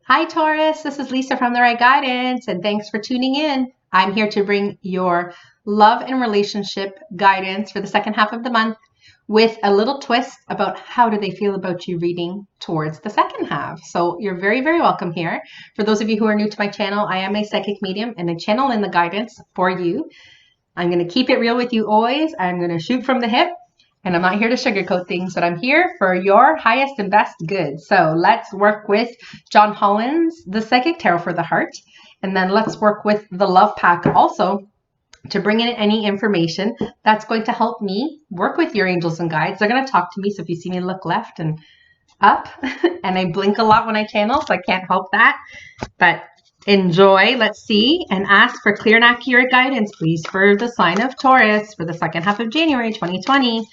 Hi, Taurus. This is Lisa from The Right Guidance, and thanks for tuning in. I'm here to bring your love and relationship guidance for the second half of the month with a little twist about how do they feel about you reading towards the second half. So you're very, very welcome here. For those of you who are new to my channel, I am a psychic medium and I channel in the guidance for you. I'm going to keep it real with you always. I'm going to shoot from the hip. And I'm not here to sugarcoat things, but I'm here for your highest and best good. So let's work with John Holland's The Psychic Tarot for the Heart. And then let's work with the Love Pack also to bring in any information that's going to help me work with your angels and guides. They're going to talk to me. So if you see me look left and up, and I blink a lot when I channel, so I can't help that. But enjoy. Let's see, and ask for clear and accurate guidance, please, for the sign of Taurus for the second half of January 2020.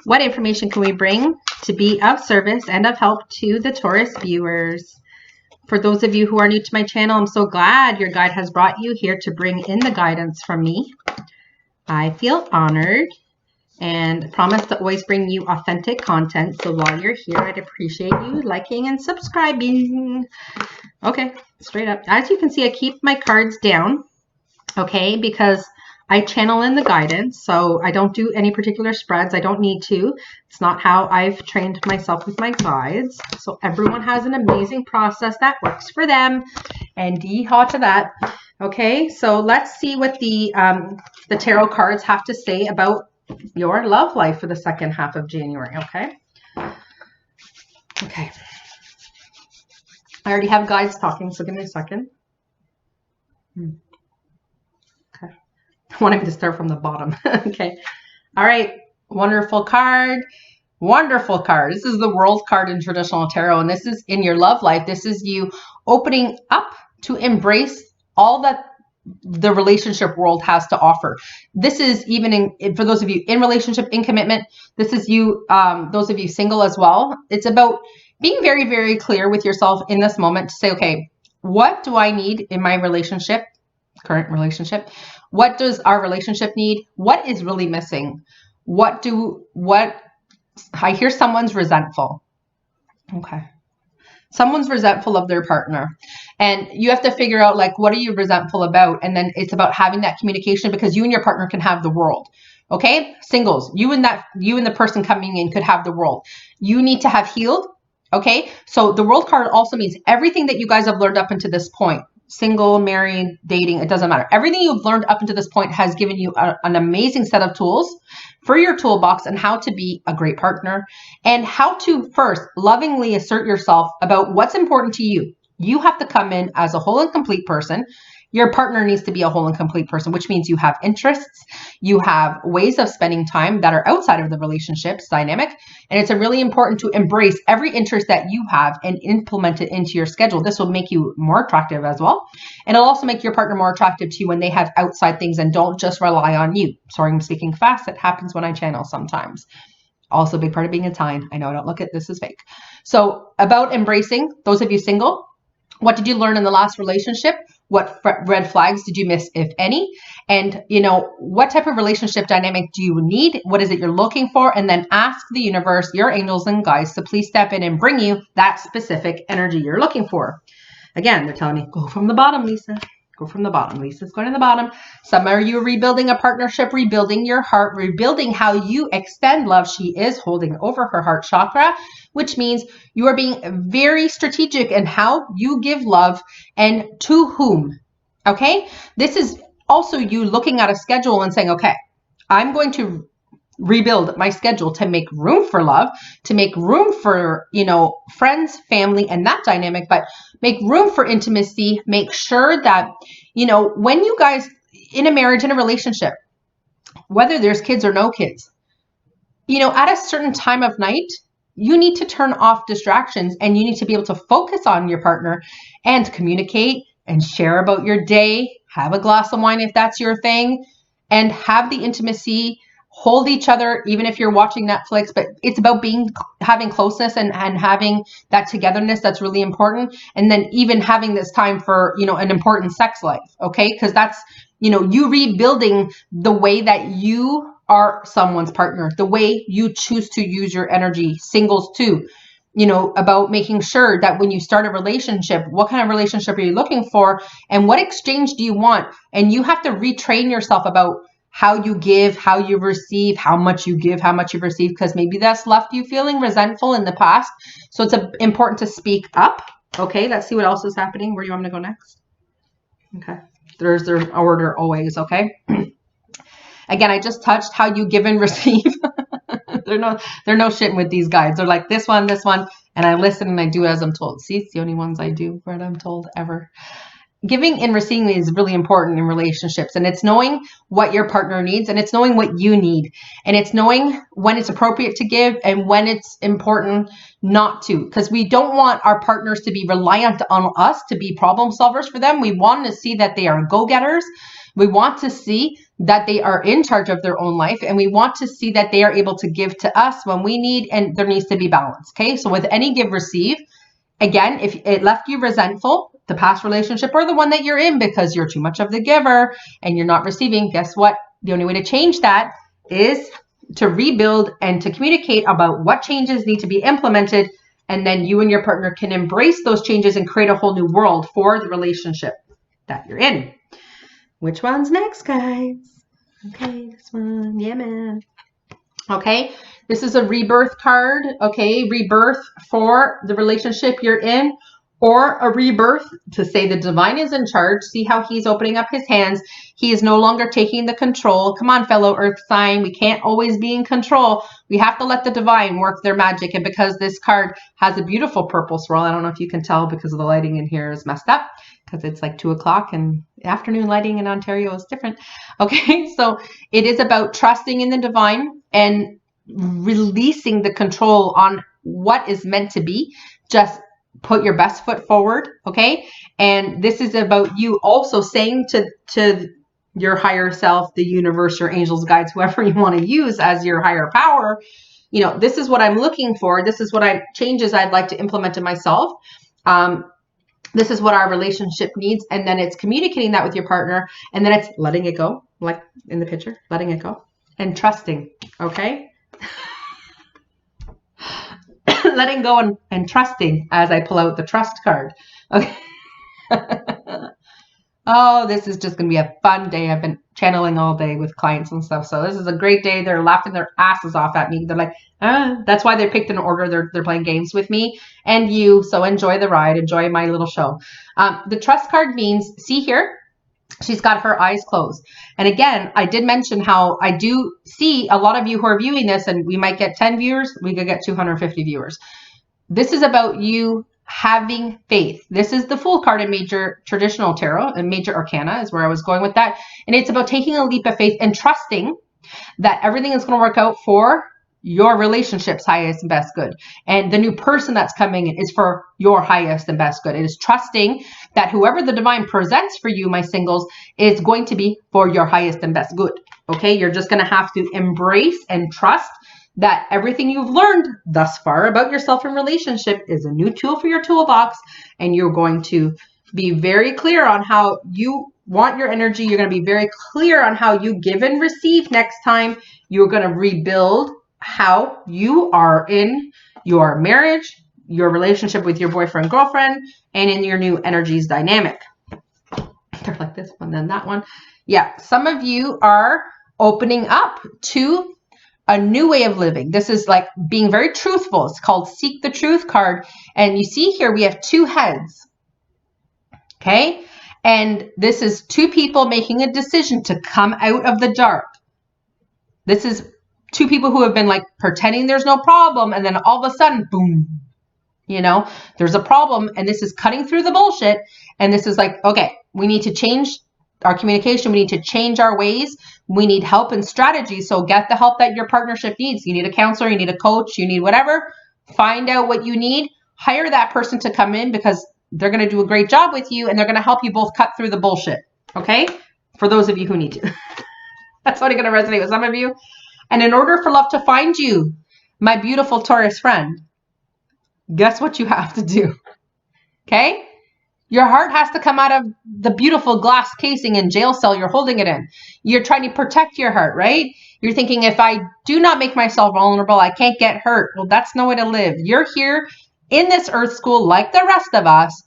What information can we bring to be of service and of help to the Taurus viewers? For those of you who are new to my channel, I'm so glad your guide has brought you here to bring in the guidance from me. I feel honored and promise to always bring you authentic content. So while you're here, I'd appreciate you liking and subscribing. Okay, straight up. As you can see, I keep my cards down, okay, because I channel in the guidance, so I don't do any particular spreads. I don't need to. It's not how I've trained myself with my guides. So everyone has an amazing process that works for them, and yeehaw to that. Okay, so let's see what the tarot cards have to say about your love life for the second half of January, okay? Okay. I already have guides talking, so give me a second. Okay. I want to start from the bottom. Okay. All right. Wonderful card. Wonderful card. This is the World card in traditional tarot, and this is in your love life. This is you opening up to embrace all that the relationship world has to offer. This is even for those of you in relationship, in commitment. This is you, those of you single as well. It's about being very, very clear with yourself in this moment to say, okay, what do I need in my relationship, current relationship? What does our relationship need? What is really missing? I hear someone's resentful. Okay. Someone's resentful of their partner, and you have to figure out, like, what are you resentful about? And then it's about having that communication, because you and your partner can have the world. Okay. Singles, you and the person coming in could have the world. You need to have healed. Okay. So the World card also means everything that you guys have learned up until this point, single, married, dating, it doesn't matter. Everything you've learned up until this point has given you an amazing set of tools for your toolbox and how to be a great partner and how to first lovingly assert yourself about what's important to you. You have to come in as a whole and complete person. Your partner needs to be a whole and complete person, which means you have interests, you have ways of spending time that are outside of the relationship's dynamic. And it's really important to embrace every interest that you have and implement it into your schedule. This will make you more attractive as well. And it'll also make your partner more attractive to you when they have outside things and don't just rely on you. Sorry, I'm speaking fast. It happens when I channel sometimes. Also a big part of being Italian. I know, I don't look at this as fake. So about embracing, those of you single, what did you learn in the last relationship? What red flags did you miss, if any? And, what type of relationship dynamic do you need? What is it you're looking for? And then ask the universe, your angels and guides, to please step in and bring you that specific energy you're looking for. Again, they're telling me, go from the bottom, Lisa. Go from the bottom. Lisa's going to the bottom. Some are you rebuilding a partnership, rebuilding your heart, rebuilding how you extend love. She is holding over her heart chakra, which means you are being very strategic in how you give love and to whom. Okay. This is also you looking at a schedule and saying, okay, I'm going to rebuild my schedule to make room for love, to make room for, friends, family, and that dynamic, but make room for intimacy. Make sure that, when you guys in a marriage, in a relationship, whether there's kids or no kids, at a certain time of night, you need to turn off distractions and you need to be able to focus on your partner and communicate and share about your day, have a glass of wine if that's your thing, and have the intimacy. Hold each other, even if you're watching Netflix, but it's about having closeness and having that togetherness. That's really important. And then even having this time for, an important sex life. Okay. Cause that's, you rebuilding the way that you are someone's partner, the way you choose to use your energy. Singles too. you know, about making sure that when you start a relationship, what kind of relationship are you looking for and what exchange do you want? And you have to retrain yourself about how you give, how you receive, how much you give, how much you receive, because maybe that's left you feeling resentful in the past. So it's important to speak up. Okay, let's see what else is happening. Where do you want me to go next? Okay, there's their order always, okay? Again, I just touched how you give and receive. They're no shitting with these guides. They're like this one, and I listen and I do as I'm told. See, it's the only ones I do what I'm told ever. Giving and receiving is really important in relationships, and it's knowing what your partner needs, and it's knowing what you need, and it's knowing when it's appropriate to give and when it's important not to, because we don't want our partners to be reliant on us to be problem solvers for them. We want to see that they are go-getters. We want to see that they are in charge of their own life, and we want to see that they are able to give to us when we need, and there needs to be balance. Okay, so with any give receive, again, if it left you resentful, the past relationship or the one that you're in, because you're too much of the giver and you're not receiving, guess what? The only way to change that is to rebuild and to communicate about what changes need to be implemented. And then you and your partner can embrace those changes and create a whole new world for the relationship that you're in. Which one's next, guys? Okay, this one. Yeah, man. Okay, this is a rebirth card. Okay, rebirth for the relationship you're in, or a rebirth to say the divine is in charge. See how he's opening up his hands. He is no longer taking the control. Come on, fellow earth sign. We can't always be in control. We have to let the divine work their magic. And because this card has a beautiful purple swirl, I don't know if you can tell because of the lighting in here is messed up because it's like 2 o'clock and afternoon lighting in Ontario is different. Okay, so it is about trusting in the divine and releasing the control on what is meant to be. Just put your best foot forward, okay? And this is about you also saying to your higher self, the universe, your angels, guides, whoever you want to use as your higher power, you know, this is what I'm looking for. This is what changes I'd like to implement in myself. This is what our relationship needs. And then it's communicating that with your partner. And then it's letting it go, like in the picture, letting it go and trusting, okay? Letting go and trusting as I pull out the trust card. Okay. Oh, this is just going to be a fun day. I've been channeling all day with clients and stuff. So this is a great day. They're laughing their asses off at me. They're like, that's why they picked an order. They're playing games with me and you. So enjoy the ride. Enjoy my little show. The trust card means, see here, she's got her eyes closed. And again, I did mention how I do see a lot of you who are viewing this, and we might get 10 viewers. We could get 250 viewers. This is about you having faith. This is the Fool card in major traditional tarot, and major arcana is where I was going with that. And it's about taking a leap of faith and trusting that everything is going to work out for your relationship's highest and best good. And the new person that's coming in is for your highest and best good. It is trusting that whoever the divine presents for you, my singles, is going to be for your highest and best good. Okay, you're just going to have to embrace and trust that everything you've learned thus far about yourself and relationship is a new tool for your toolbox, and you're going to be very clear on how you want your energy. You're going to be very clear on how you give and receive next time. You're going to rebuild how you are in your marriage, your relationship with your boyfriend, girlfriend, and in your new energies dynamic. They're like this one, then that one. Yeah, some of you are opening up to a new way of living. This is like being very truthful. It's called Seek the Truth card. And you see here we have 2 heads. Okay? And this is 2 people making a decision to come out of the dark. This is 2 people who have been like pretending there's no problem, and then all of a sudden, boom, you know, there's a problem, and this is cutting through the bullshit. And this is like, okay, we need to change our communication. We need to change our ways. We need help and strategy. So get the help that your partnership needs. You need a counselor, you need a coach, you need whatever. Find out what you need. Hire that person to come in because they're going to do a great job with you, and they're going to help you both cut through the bullshit. Okay? For those of you who need to. That's only going to resonate with some of you. And in order for love to find you, my beautiful Taurus friend, guess what you have to do? Okay? Your heart has to come out of the beautiful glass casing and jail cell you're holding it in. You're trying to protect your heart, right? You're thinking, if I do not make myself vulnerable, I can't get hurt. Well, that's no way to live. You're here in this earth school, like the rest of us,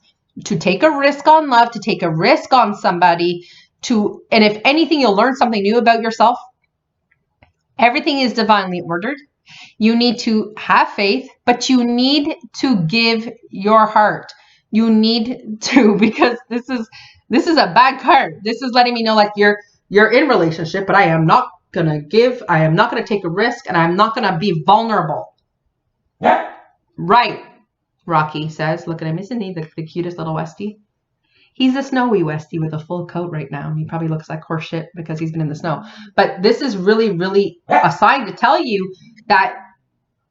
to take a risk on love, to take a risk on somebody, and if anything, you'll learn something new about yourself. Everything is divinely ordered. You need to have faith, but you need to give your heart. You need to, because this is a bad card. This is letting me know, like, you're in relationship, but I am not gonna give. I am not gonna take a risk, and I'm not gonna be vulnerable. Right, Rocky says. Look at him. Isn't he the cutest little Westie? He's a snowy Westie with a full coat right now. He probably looks like horse shit because he's been in the snow. But this is really, really a sign to tell you that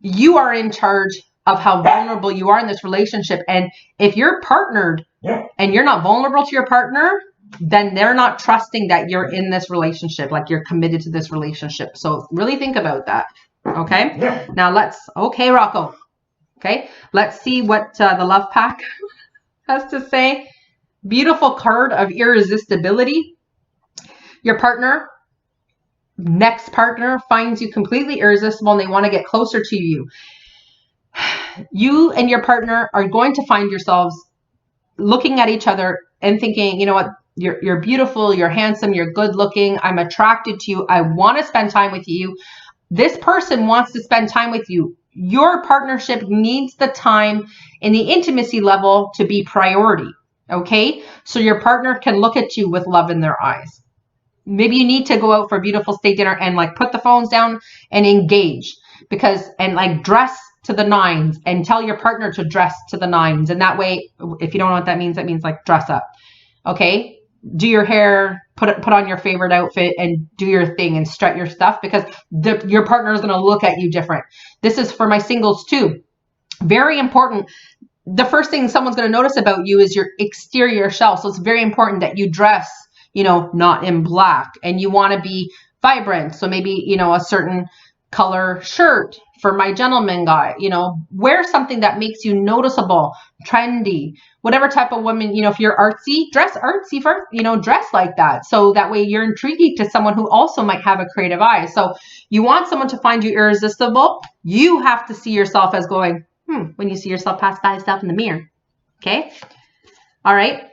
you are in charge of how vulnerable you are in this relationship. And if you're partnered and you're not vulnerable to your partner, then they're not trusting that you're in this relationship, like you're committed to this relationship. So really think about that. Okay. Now okay, Rocco. Okay. Let's see what the love pack has to say. Beautiful card of irresistibility. Your next partner finds you completely irresistible and they want to get closer to you. You and your partner are going to find yourselves looking at each other and thinking, you know what, you're beautiful, you're handsome, you're good looking, I'm attracted to you, I want to spend time with you. This person wants to spend time with you. Your partnership needs the time and the intimacy level to be priority. Okay, so your partner can look at you with love in their eyes. Maybe you need to go out for a beautiful steak dinner and like put the phones down and engage, and like dress to the nines and tell your partner to dress to the nines. And that way, if you don't know what that means like dress up. Okay, do your hair, put on your favorite outfit and do your thing and strut your stuff, because your partner is going to look at you different. This is for my singles too. Very important. The first thing someone's going to notice about you is your exterior shell. So it's very important that you dress, not in black, and you want to be vibrant. So maybe, a certain color shirt for my gentleman guy, wear something that makes you noticeable, trendy, whatever type of woman, if you're artsy, dress artsy first, dress like that. So that way you're intriguing to someone who also might have a creative eye. So you want someone to find you irresistible. You have to see yourself as going, when you see yourself pass by yourself in the mirror. Okay. All right.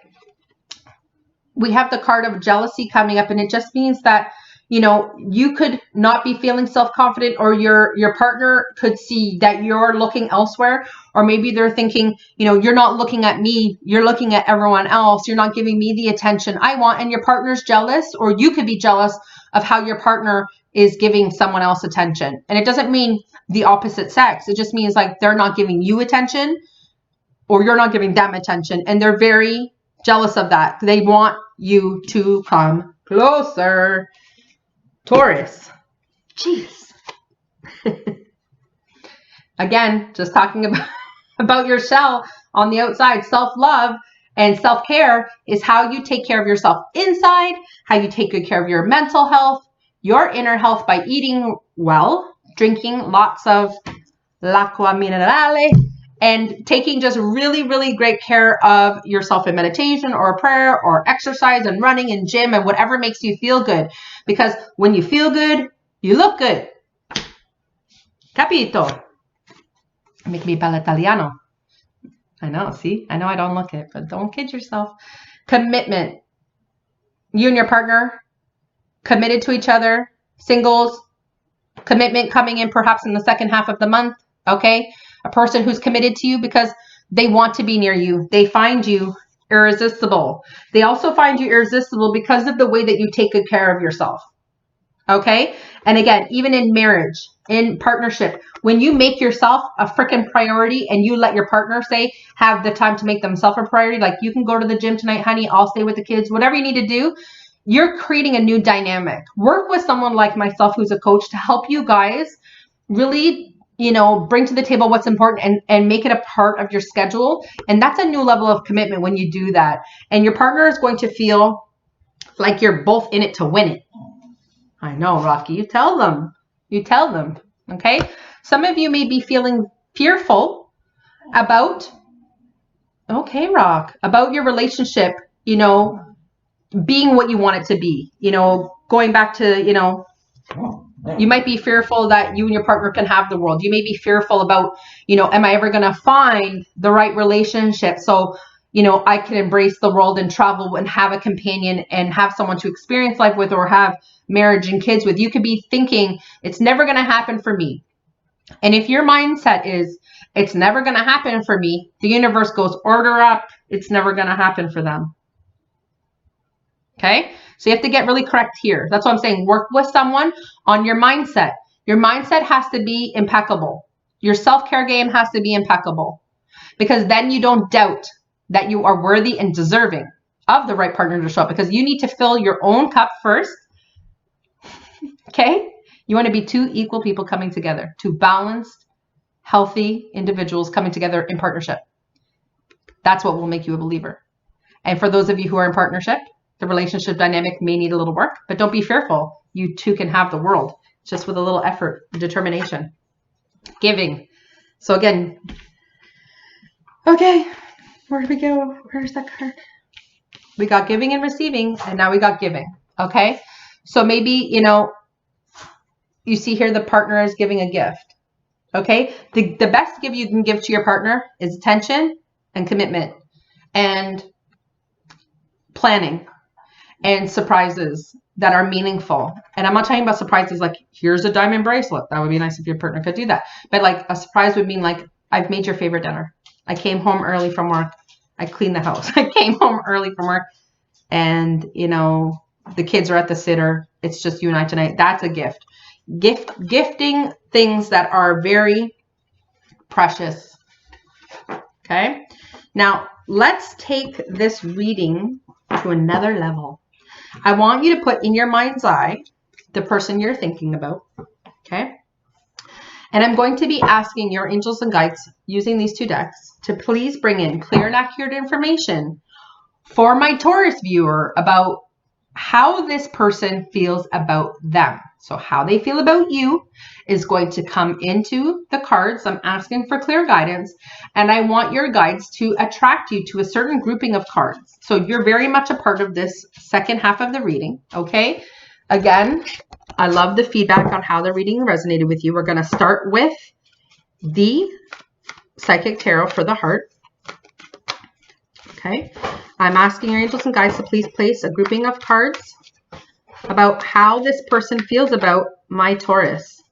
We have the card of jealousy coming up, and it just means that, you could not be feeling self-confident, or your partner could see that you're looking elsewhere, or maybe they're thinking, you're not looking at me, you're looking at everyone else. You're not giving me the attention I want, and your partner's jealous, or you could be jealous of how your partner is giving someone else attention. And it doesn't mean the opposite sex. It just means like they're not giving you attention, or you're not giving them attention. And they're very jealous of that. They want you to come closer. Taurus. Jeez. Again, just talking about your shell on the outside. Self-love and self-care is how you take care of yourself inside, how you take good care of your mental health, your inner health, by eating well, drinking lots of l'acqua minerale, and taking just really, really great care of yourself in meditation or prayer or exercise and running and gym and whatever makes you feel good. Because when you feel good, you look good. Capito? Make me parla italiano. I know, see? I know I don't look it, but don't kid yourself. Commitment. You and your partner committed to each other. Singles. Commitment coming in perhaps in the second half of the month. Okay? A person who's committed to you because they want to be near you. They find you irresistible. They also find you irresistible because of the way that you take good care of yourself. Okay? And again, even in marriage, in partnership, when you make yourself a freaking priority and you let your partner have the time to make themselves a priority, like you can go to the gym tonight, honey, I'll stay with the kids, whatever you need to do, you're creating a new dynamic. Work with someone like myself who's a coach to help you guys really, bring to the table what's important and make it a part of your schedule. And that's a new level of commitment when you do that. And your partner is going to feel like you're both in it to win it. I know, Rocky. You tell them. Okay? Some of you may be feeling fearful about Okay, Rock. About your relationship, being what you want it to be, going back to, you might be fearful that you and your partner can have the world. You may be fearful about, am I ever going to find the right relationship? So, I can embrace the world and travel and have a companion and have someone to experience life with or have marriage and kids with. You could be thinking it's never going to happen for me. And if your mindset is it's never going to happen for me, the universe goes, order up. It's never going to happen for them. Okay. So you have to get really correct here. That's what I'm saying. Work with someone on your mindset. Your mindset has to be impeccable. Your self-care game has to be impeccable, because then you don't doubt that you are worthy and deserving of the right partner to show up, because you need to fill your own cup first. Okay. You want to be two equal people coming together, two balanced, healthy individuals coming together in partnership. That's what will make you a believer. And for those of you who are in partnership, the relationship dynamic may need a little work, but don't be fearful. You two can have the world just with a little effort, determination, giving. So again, okay, where do we go? Where's that card? We got giving and receiving, and now we got giving. Okay. So maybe, you see here the partner is giving a gift. Okay. The best gift you can give to your partner is attention and commitment and planning and surprises that are meaningful. And I'm not talking about surprises like, here's a diamond bracelet. That would be nice if your partner could do that. But like a surprise would mean like, I've made your favorite dinner. I came home early from work. I cleaned the house. I came home early from work and, the kids are at the sitter. It's just you and I tonight. That's a gift. Gifting things that are very precious. Okay. Now let's take this reading to another level. I want you to put in your mind's eye the person you're thinking about. Okay. And I'm going to be asking your angels and guides using these two decks to please bring in clear and accurate information for my Taurus viewer about how this person feels about them. So how they feel about you is going to come into the cards. I'm asking for clear guidance, and I want your guides to attract you to a certain grouping of cards. So you're very much a part of this second half of the reading. Okay. Again, I love the feedback on how the reading resonated with you. We're going to start with the Psychic Tarot for the heart. Okay. I'm asking your angels and guides to please place a grouping of cards about how this person feels about my Taurus.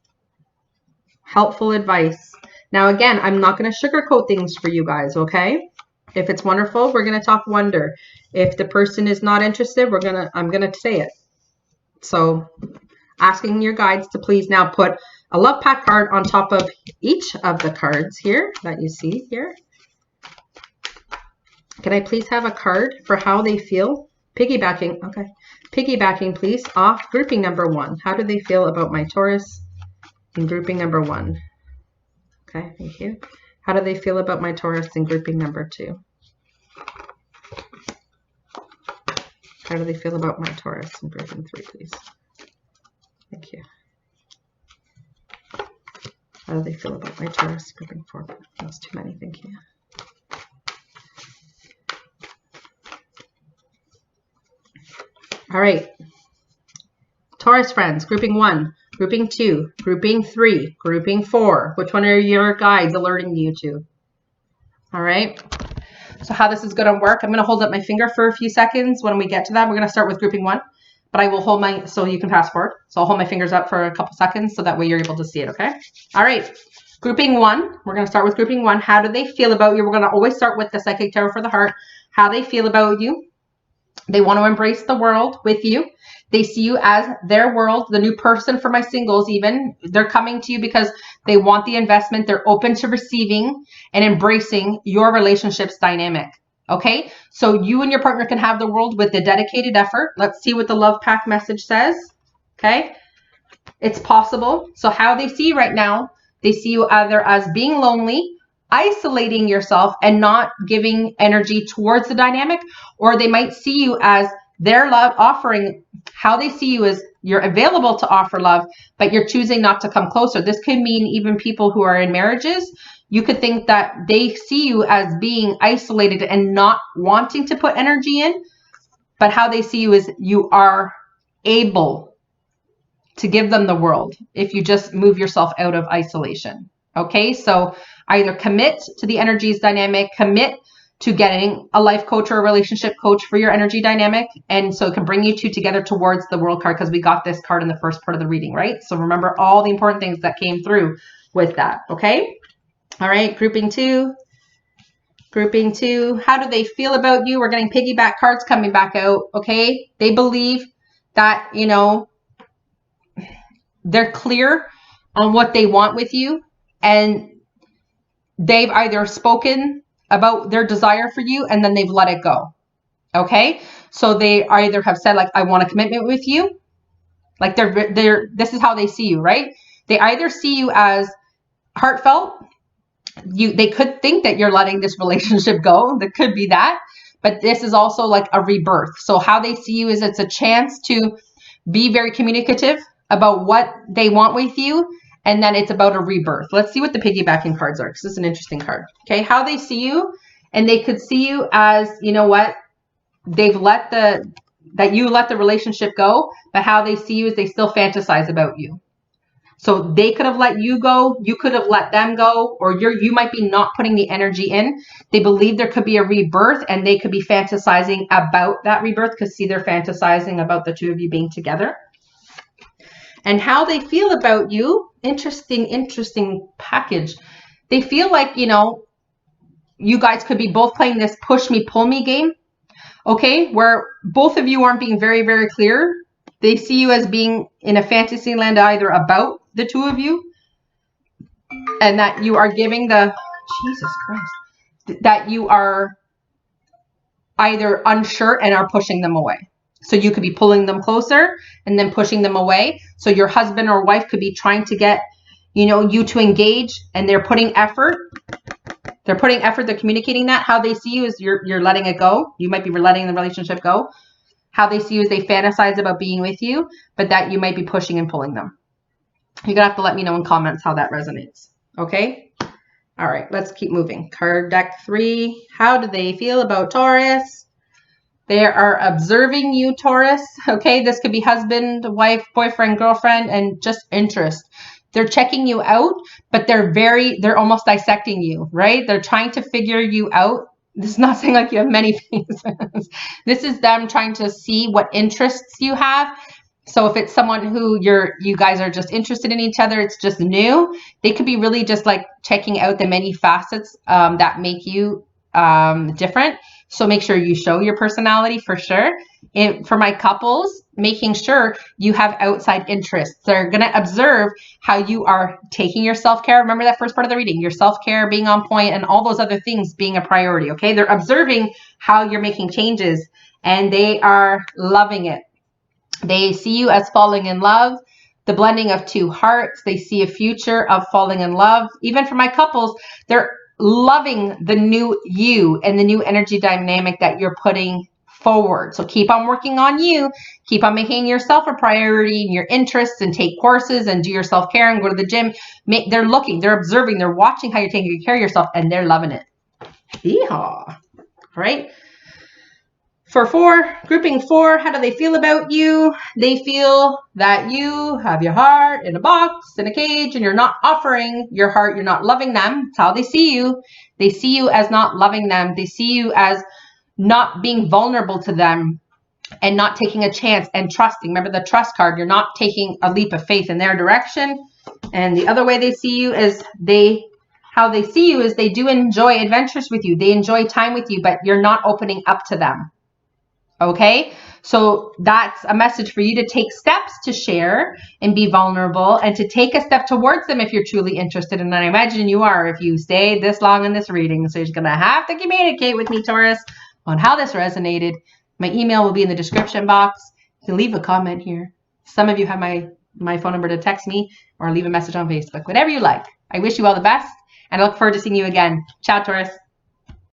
Helpful advice. Now, again, I'm not going to sugarcoat things for you guys, okay? If it's wonderful, we're going to talk wonder. If the person is not interested, I'm going to say it. So, asking your guides to please now put a love pack card on top of each of the cards here that you see here. Can I please have a card for how they feel? Piggybacking, okay. Piggybacking, please, off grouping number 1. How do they feel about my Taurus in grouping number 1? Okay, thank you. How do they feel about my Taurus in grouping number 2? How do they feel about my Taurus in grouping 3, please? Thank you. How do they feel about my Taurus in grouping 4? That's too many, thank you. All right, Taurus friends, grouping 1, grouping 2, grouping 3, grouping 4. Which one are your guides alerting you to? All right, so how this is going to work, I'm going to hold up my finger for a few seconds. When we get to that, we're going to start with grouping 1, but I will hold so you can pass forward. So I'll hold my fingers up for a couple seconds so that way you're able to see it, okay? All right, grouping 1, we're going to start with grouping 1. How do they feel about you? We're going to always start with the Psychic Tarot for the heart. How they feel about you. They want to embrace the world with you. They see you as their world, the new person for my singles even. They're coming to you because they want the investment. They're open to receiving and embracing your relationship's dynamic. Okay? So you and your partner can have the world with the dedicated effort. Let's see what the love pack message says. Okay? It's possible. So how they see you right now, they see you either as being lonely, isolating yourself and not giving energy towards the dynamic, or they might see you as their love offering. How they see you is you're available to offer love, but you're choosing not to come closer. This could mean even people who are in marriages. You could think that they see you as being isolated and not wanting to put energy in, but how they see you is you are able to give them the world if you just move yourself out of isolation. Okay, so either commit to the energies dynamic, commit to getting a life coach or a relationship coach for your energy dynamic. And so it can bring you two together towards the world card, because we got this card in the first part of the reading, right? So remember all the important things that came through with that. Okay. All right. Grouping two. Grouping two. How do they feel about you? We're getting piggyback cards coming back out. Okay. They believe that, you know, they're clear on what they want with you, and they've either spoken about their desire for you and then they've let it go. Okay. So they either have said, like, I want a commitment with you. Like this is how they see you, right? They either see you as heartfelt. They could think that you're letting this relationship go. That could be that, but this is also like a rebirth. So how they see you is it's a chance to be very communicative about what they want with you. And then it's about a rebirth. Let's see what the piggybacking cards are, because this is an interesting card. Okay, how they see you, and they could see you as, you know what, they've that you let the relationship go, but how they see you is they still fantasize about you. So they could have let you go, you could have let them go, or you might be not putting the energy in. They believe there could be a rebirth, and they could be fantasizing about that rebirth, because see, they're fantasizing about the two of you being together. And how they feel about you, interesting package. They feel like, you know, you guys could be both playing this push me, pull me game, okay, where both of you aren't being very, very clear. They see you as being in a fantasy land either about the two of you, and that you are giving Jesus Christ, that you are either unsure and are pushing them away. So you could be pulling them closer and then pushing them away. So your husband or wife could be trying to get, you know, you to engage, and they're putting effort. They're putting effort. They're communicating that. How they see you is you're letting it go. You might be letting the relationship go. How they see you is they fantasize about being with you, but that you might be pushing and pulling them. You're going to have to let me know in comments how that resonates. Okay. All right. Let's keep moving. Card deck 3. How do they feel about Taurus? They are observing you, Taurus. Okay, this could be husband, wife, boyfriend, girlfriend, and just interest. They're checking you out, but they're almost dissecting you, right? They're trying to figure you out. This is not saying like you have many faces. This is them trying to see what interests you have. So if it's someone who you guys are just interested in each other, it's just new, they could be really just like checking out the many facets that make you different. So make sure you show your personality for sure. For my couples, making sure you have outside interests. They're going to observe how you are taking your self-care. Remember that first part of the reading, your self-care being on point and all those other things being a priority. Okay. They're observing how you're making changes, and they are loving it. They see you as falling in love, the blending of two hearts. They see a future of falling in love. Even for my couples, they're loving the new you and the new energy dynamic that you're putting forward. So keep on working on you. Keep on making yourself a priority in your interests, and take courses and do your self-care and go to the gym. They're looking, they're observing, they're watching how you're taking care of yourself, and they're loving it. Yeehaw. All right. For 4, grouping 4, how do they feel about you? They feel that you have your heart in a box, in a cage, and you're not offering your heart. You're not loving them. That's how they see you. They see you as not loving them. They see you as not being vulnerable to them and not taking a chance and trusting. Remember the trust card. You're not taking a leap of faith in their direction. And the other way they see you is how they see you is they do enjoy adventures with you. They enjoy time with you, but you're not opening up to them. Okay, so that's a message for you to take steps to share and be vulnerable, and to take a step towards them if you're truly interested. And I imagine you are if you stayed this long in this reading. So you're going to have to communicate with me, Taurus, on how this resonated. My email will be in the description box. You can leave a comment here. Some of you have my phone number to text me or leave a message on Facebook. Whatever you like. I wish you all the best, and I look forward to seeing you again. Ciao, Taurus.